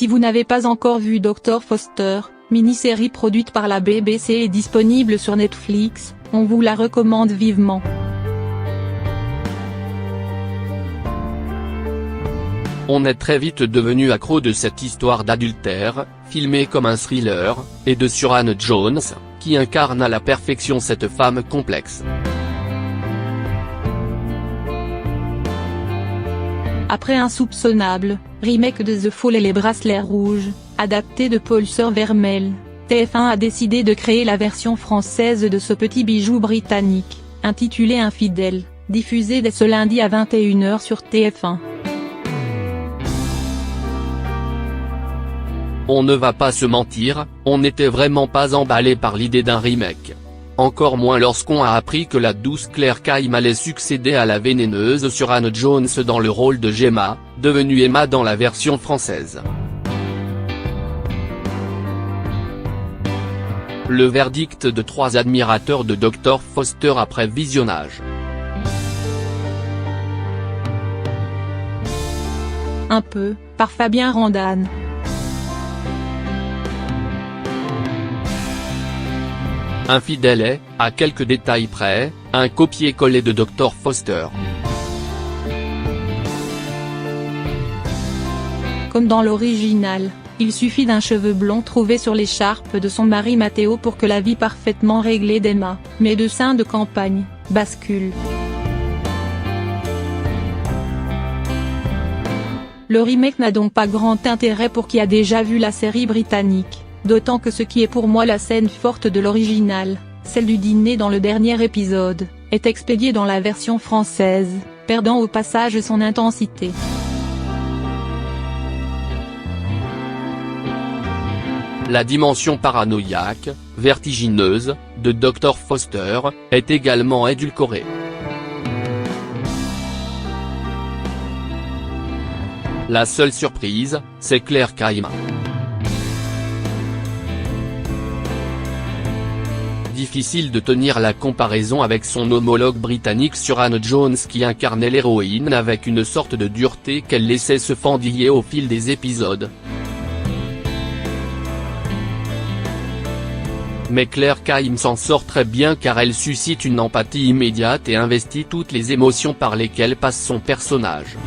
Si vous n'avez pas encore vu Dr Foster, mini-série produite par la BBC et disponible sur Netflix, on vous la recommande vivement. On est très vite devenu accro de cette histoire d'adultère, filmée comme un thriller, et de Suranne Jones, qui incarne à la perfection cette femme complexe. Après Insoupçonnable, remake de The Fall et les Bracelets Rouges, adapté de Paul Vermel, TF1 a décidé de créer la version française de ce petit bijou britannique, intitulé Infidèle, diffusé dès ce lundi à 21 h sur TF1. On ne va pas se mentir, on n'était vraiment pas emballé par l'idée d'un remake. Encore moins lorsqu'on a appris que la douce Claire Kime allait succéder à la vénéneuse Suranne Jones dans le rôle de Gemma, devenue Emma dans la version française. Le verdict de 3 admirateurs de Dr Foster après visionnage. Un peu, par Fabien Randan. Infidèle est, à quelques détails près, un copier-coller de Dr Foster. Comme dans l'original, il suffit d'un cheveu blond trouvé sur l'écharpe de son mari Matteo pour que la vie parfaitement réglée d'Emma, médecin de campagne, bascule. Le remake n'a donc pas grand intérêt pour qui a déjà vu la série britannique. D'autant que ce qui est pour moi la scène forte de l'original, celle du dîner dans le dernier épisode, est expédiée dans la version française, perdant au passage son intensité. La dimension paranoïaque, vertigineuse, de Dr Foster, est également édulcorée. La seule surprise, c'est Claire Kime. Difficile de tenir la comparaison avec son homologue britannique Suranne Jones qui incarnait l'héroïne avec une sorte de dureté qu'elle laissait se fendiller au fil des épisodes. Mais Claire Kime s'en sort très bien car elle suscite une empathie immédiate et investit toutes les émotions par lesquelles passe son personnage.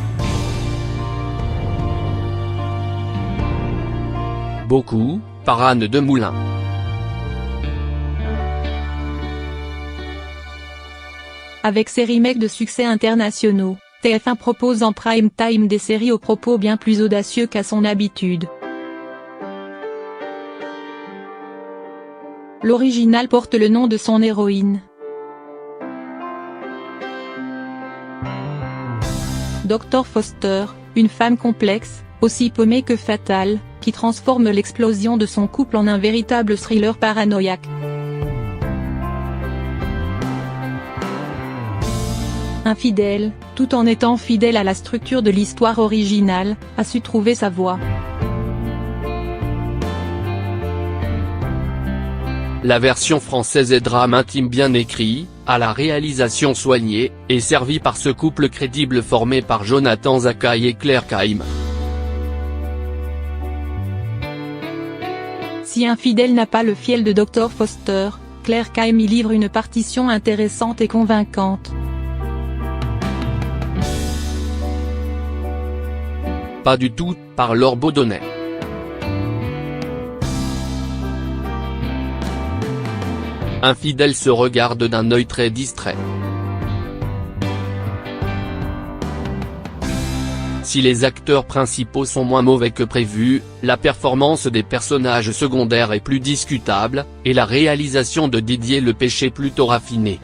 Beaucoup, par Anne Demoulin. Avec ses remakes de succès internationaux, TF1 propose en prime time des séries aux propos bien plus audacieux qu'à son habitude. L'original porte le nom de son héroïne. Dr Foster, une femme complexe, aussi paumée que fatale, qui transforme l'explosion de son couple en un véritable thriller paranoïaque. Infidèle, tout en étant fidèle à la structure de l'histoire originale, a su trouver sa voie. La version française est drame intime bien écrit, à la réalisation soignée, et servie par ce couple crédible formé par Jonathan Zakaï et Claire Kime. Si Infidèle n'a pas le fiel de Dr Foster, Claire Kime y livre une partition intéressante et convaincante. Pas du tout, par Laure Baudonnet. Infidèle se regarde d'un œil très distrait. Si les acteurs principaux sont moins mauvais que prévu, la performance des personnages secondaires est plus discutable, et la réalisation de Didier Lepêché plutôt raffinée.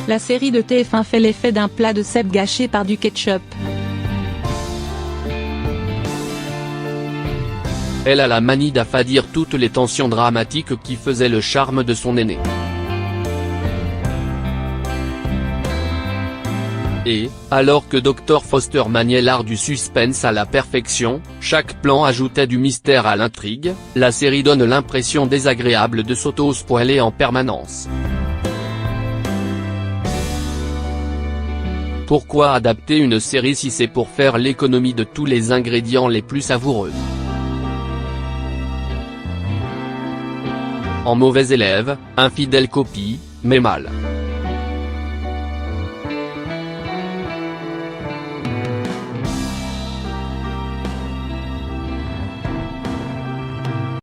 La série de TF1 fait l'effet d'un plat de cèpe gâché par du ketchup. Elle a la manie d'affadir toutes les tensions dramatiques qui faisaient le charme de son aîné. Et, alors que Dr Foster maniait l'art du suspense à la perfection, chaque plan ajoutait du mystère à l'intrigue, la série donne l'impression désagréable de s'auto-spoiler en permanence. Pourquoi adapter une série si c'est pour faire l'économie de tous les ingrédients les plus savoureux? En mauvais élève, infidèle copie, mais mal.